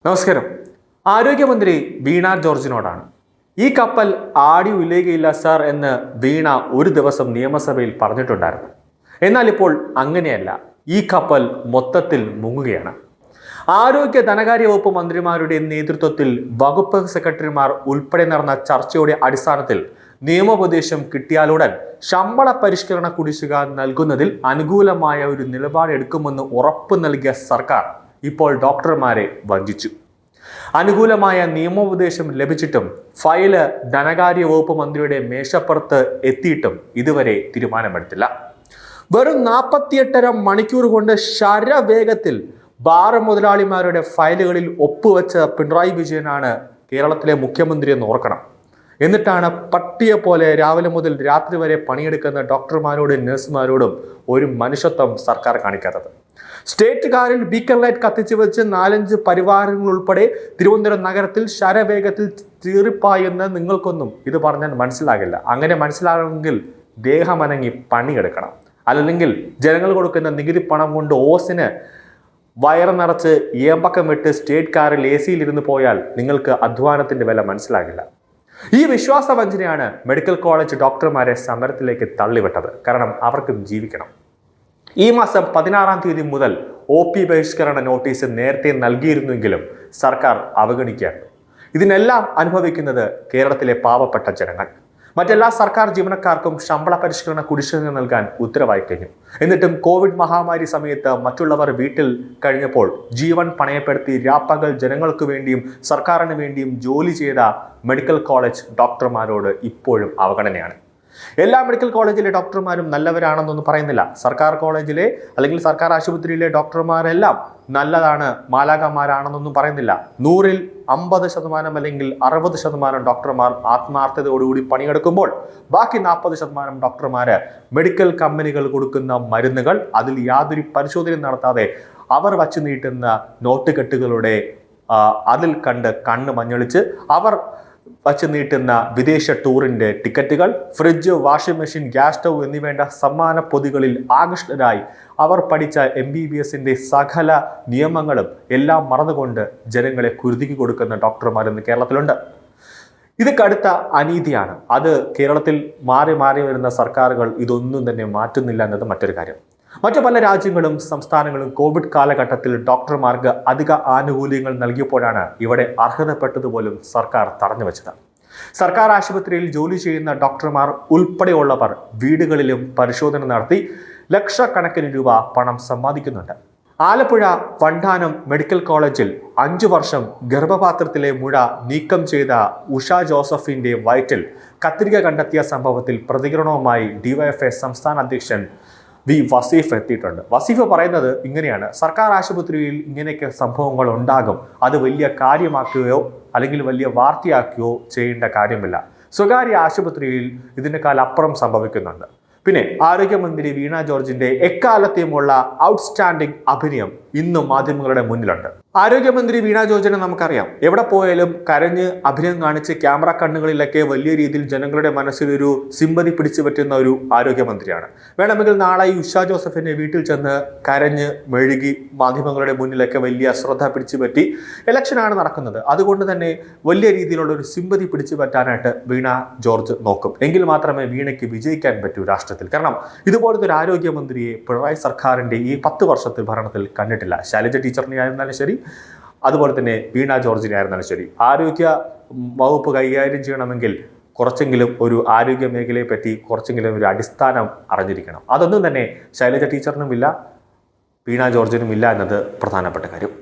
നമസ്കാരം. ആരോഗ്യമന്ത്രി വീണ ജോർജിനോടാണ്. ഈ കപ്പൽ ആടി ഉലയുകയില്ല സാർ എന്ന് വീണ ഒരു ദിവസം നിയമസഭയിൽ പറഞ്ഞിട്ടുണ്ടായിരുന്നു. എന്നാൽ ഇപ്പോൾ അങ്ങനെയല്ല. ഈ കപ്പൽ മൊത്തത്തിൽ മുങ്ങുകയാണ്. ആരോഗ്യ ധനകാര്യ വകുപ്പ് മന്ത്രിമാരുടെ നേതൃത്വത്തിൽ വകുപ്പ് സെക്രട്ടറിമാർ ഉൾപ്പെടെ നടന്ന ചർച്ചയുടെ അടിസ്ഥാനത്തിൽ നിയമോപദേശം കിട്ടിയാലുടൻ ശമ്പള പരിഷ്കരണ കുടിശ്ശിക നൽകുന്നതിൽ അനുകൂലമായ ഒരു നിലപാടെടുക്കുമെന്ന് ഉറപ്പ് നൽകിയ സർക്കാർ ഇപ്പോൾ ഡോക്ടർമാരെ വഞ്ചിച്ചു. അനുകൂലമായ നിയമോപദേശം ലഭിച്ചിട്ടും ഫയല് ധനകാര്യ വകുപ്പ് മന്ത്രിയുടെ മേശപ്പുറത്ത് എത്തിയിട്ടും ഇതുവരെ തീരുമാനമെടുത്തില്ല. വെറും 48 മണിക്കൂർ കൊണ്ട് ശരവേഗത്തിൽ ബാർ മുതലാളിമാരുടെ ഫയലുകളിൽ ഒപ്പുവെച്ച പിണറായി വിജയനാണ് കേരളത്തിലെ മുഖ്യമന്ത്രി എന്ന് ഓർക്കണം. എന്നിട്ടാണ് പട്ടിയെ പോലെ രാവിലെ മുതൽ രാത്രി വരെ പണിയെടുക്കുന്ന ഡോക്ടർമാരോടും നഴ്സുമാരോടും ഒരു മനുഷ്യത്വം സർക്കാർ കാണിക്കാത്തത്. സ്റ്റേറ്റ് കാറിൽ ബീക്കർ ലൈറ്റ് കത്തിച്ചു വെച്ച് 4-5 പരിവാരങ്ങൾ ഉൾപ്പെടെ തിരുവനന്തപുരം നഗരത്തിൽ ശരവേഗത്തിൽ ചീറിപ്പായെന്ന് നിങ്ങൾക്കൊന്നും ഇത് പറഞ്ഞാൽ മനസ്സിലാകില്ല. അങ്ങനെ മനസ്സിലാകണമെങ്കിൽ ദേഹമനങ്ങി പണിയെടുക്കണം. അല്ലെങ്കിൽ ജനങ്ങൾ കൊടുക്കുന്ന നികുതി പണം കൊണ്ട് ഓസിന് വയറ് നിറച്ച് ഏമ്പക്കം വിട്ട് സ്റ്റേറ്റ് കാറിൽ AC ഇരുന്ന് പോയാൽ നിങ്ങൾക്ക് അധ്വാനത്തിന്റെ വില മനസ്സിലാകില്ല. ഈ വിശ്വാസവഞ്ചനയാണ് മെഡിക്കൽ കോളേജ് ഡോക്ടർമാരെ സമരത്തിലേക്ക് തള്ളിവിട്ടത്. കാരണം അവർക്കും ജീവിക്കണം. ഈ മാസം 16-ാം തീയതി മുതൽ OP ബഹിഷ്കരണ നോട്ടീസ് നേരത്തെ നൽകിയിരുന്നെങ്കിലും സർക്കാർ അവഗണിക്കുകയാണ്. ഇതിനെല്ലാം അനുഭവിക്കുന്നത് കേരളത്തിലെ പാവപ്പെട്ട ജനങ്ങൾ. മറ്റെല്ലാ സർക്കാർ ജീവനക്കാർക്കും ശമ്പള പരിഷ്കരണ കുടിശ്ശിക നൽകാൻ ഉത്തരവായി കഴിഞ്ഞു. എന്നിട്ടും കോവിഡ് മഹാമാരി സമയത്ത് മറ്റുള്ളവർ വീട്ടിൽ കഴിഞ്ഞപ്പോൾ ജീവൻ പണയപ്പെടുത്തി രാപ്പകൽ ജനങ്ങൾക്ക് വേണ്ടിയും സർക്കാരിന് വേണ്ടിയും ജോലി ചെയ്ത മെഡിക്കൽ കോളേജ് ഡോക്ടർമാരോട് ഇപ്പോഴും അവഗണനയാണ്. എല്ലാ മെഡിക്കൽ കോളേജിലെ ഡോക്ടർമാരും നല്ലവരാണെന്നൊന്നും പറയുന്നില്ല. സർക്കാർ കോളേജിലെ അല്ലെങ്കിൽ സർക്കാർ ആശുപത്രിയിലെ ഡോക്ടർമാരെല്ലാം നല്ലതാണ്, മാലാഖമാരാണെന്നൊന്നും പറയുന്നില്ല. 100-ൽ 50% അല്ലെങ്കിൽ 60% ഡോക്ടർമാർ ആത്മാർത്ഥതയോടുകൂടി പണിയെടുക്കുമ്പോൾ ബാക്കി 40% ഡോക്ടർമാര് മെഡിക്കൽ കമ്പനികൾ കൊടുക്കുന്ന മരുന്നുകൾ അതിൽ യാതൊരു പരിശോധനയും നടത്താതെ അവർ വച്ചു നീട്ടുന്ന നോട്ടുകെട്ടുകളുടെ അതിൽ കണ്ട് കണ്ണ് മഞ്ഞളിച്ച് അവർ വച്ച് നീട്ടുന്ന വിദേശ ടൂറിന്റെ ടിക്കറ്റുകൾ, fridge, washing machine, gas stove എന്നിവേണ്ട സമ്മാന പൊതികളിൽ ആകൃഷ്ടരായി അവർ പഠിച്ച MBBSന്റെ സകല നിയമങ്ങളും എല്ലാം മറന്നുകൊണ്ട് ജനങ്ങളെ കുരുതിക്ക് കൊടുക്കുന്ന ഡോക്ടർമാർ ഇന്ന് കേരളത്തിലുണ്ട്. ഇത് കടുത്ത അനീതിയാണ്. അത് കേരളത്തിൽ മാറി മാറി വരുന്ന സർക്കാരുകൾ ഇതൊന്നും തന്നെ മാറ്റുന്നില്ല എന്നത് മറ്റൊരു കാര്യം. മറ്റു പല രാജ്യങ്ങളും സംസ്ഥാനങ്ങളും കോവിഡ് കാലഘട്ടത്തിൽ ഡോക്ടർമാർക്ക് അധിക ആനുകൂല്യങ്ങൾ നൽകിയപ്പോഴാണ് ഇവിടെ അർഹതപ്പെട്ടതുപോലും സർക്കാർ തടഞ്ഞു വെച്ചത്. സർക്കാർ ആശുപത്രിയിൽ ജോലി ചെയ്യുന്ന ഡോക്ടർമാർ ഉൾപ്പെടെയുള്ളവർ വീടുകളിലും പരിശോധന നടത്തി ലക്ഷക്കണക്കിന് രൂപ പണം സമ്പാദിക്കുന്നുണ്ട്. ആലപ്പുഴ വണ്ടാനം മെഡിക്കൽ കോളേജിൽ 5 വർഷം ഗർഭപാത്രത്തിലെ മുഴ നീക്കം ചെയ്ത ഉഷ ജോസഫിന്റെ വയറ്റിൽ കത്രിക കണ്ടെത്തിയ സംഭവത്തിൽ പ്രതികരണവുമായി DYFI സംസ്ഥാന അധ്യക്ഷൻ വസീഫ് എത്തിയിട്ടുണ്ട്. വസീഫ് പറയുന്നത് ഇങ്ങനെയാണ്: സർക്കാർ ആശുപത്രിയിൽ ഇങ്ങനെയൊക്കെ സംഭവങ്ങൾ ഉണ്ടാകും. അത് വലിയ കാര്യമാക്കുകയോ അല്ലെങ്കിൽ വലിയ വാർത്തയാക്കുകയോ ചെയ്യേണ്ട കാര്യമില്ല. സ്വകാര്യ ആശുപത്രിയിൽ ഇതിനേക്കാൾ അപ്പുറം സംഭവിക്കുന്നുണ്ട്. പിന്നെ ആരോഗ്യമന്ത്രി വീണ ജോർജിന്റെ എക്കാലത്തെയുമുള്ള ഔട്ട്സ്റ്റാൻഡിംഗ് അഭിനയം ഇന്നും മാധ്യമങ്ങളുടെ മുന്നിലുണ്ട്. ആരോഗ്യമന്ത്രി വീണ ജോർജിനെ നമുക്കറിയാം. എവിടെ പോയാലും കരഞ്ഞ് അഭിനയം കാണിച്ച് ക്യാമറ കണ്ണുകളിലൊക്കെ വലിയ രീതിയിൽ ജനങ്ങളുടെ മനസ്സിലൊരു സിമ്പതി പിടിച്ചു പറ്റുന്ന ഒരു ആരോഗ്യമന്ത്രിയാണ്. വേണമെങ്കിൽ നാളെ ഈ ഉഷ ജോസഫിന്റെ വീട്ടിൽ ചെന്ന് കരഞ്ഞ് മെഴുകി മാധ്യമങ്ങളുടെ മുന്നിലൊക്കെ വലിയ ശ്രദ്ധ പിടിച്ചു പറ്റി. ഇലക്ഷനാണ് നടക്കുന്നത്. അതുകൊണ്ട് തന്നെ വലിയ രീതിയിലുള്ള ഒരു സിമ്പതി പിടിച്ചു പറ്റാനായിട്ട് വീണ ജോർജ് നോക്കും. എങ്കിൽ മാത്രമേ വീണയ്ക്ക് വിജയിക്കാൻ പറ്റൂ രാഷ്ട്രത്തിൽ. കാരണം ഇതുപോലത്തെ ഒരു ആരോഗ്യമന്ത്രിയെ പിണറായി സർക്കാരിന്റെ ഈ 10 വർഷത്തെ ഭരണത്തിൽ കണ്ടിട്ടില്ല. ശൈലജ ടീച്ചറിനെ ആയിരുന്നാലും ശരി, അതുപോലെ തന്നെ വീണ ജോർജിനെ ആയിരുന്നാലും ശരി. ആരോഗ്യ വകുപ്പ് കൈകാര്യം ചെയ്യണമെങ്കിൽ കുറച്ചെങ്കിലും ഒരു ആരോഗ്യ മേഖലയെ പറ്റി കുറച്ചെങ്കിലും ഒരു അടിസ്ഥാനം അറിഞ്ഞിരിക്കണം. അതൊന്നും തന്നെ ശൈലജ ടീച്ചറിനും ഇല്ല, വീണ ജോർജിനും ഇല്ല എന്നത് പ്രധാനപ്പെട്ട കാര്യം.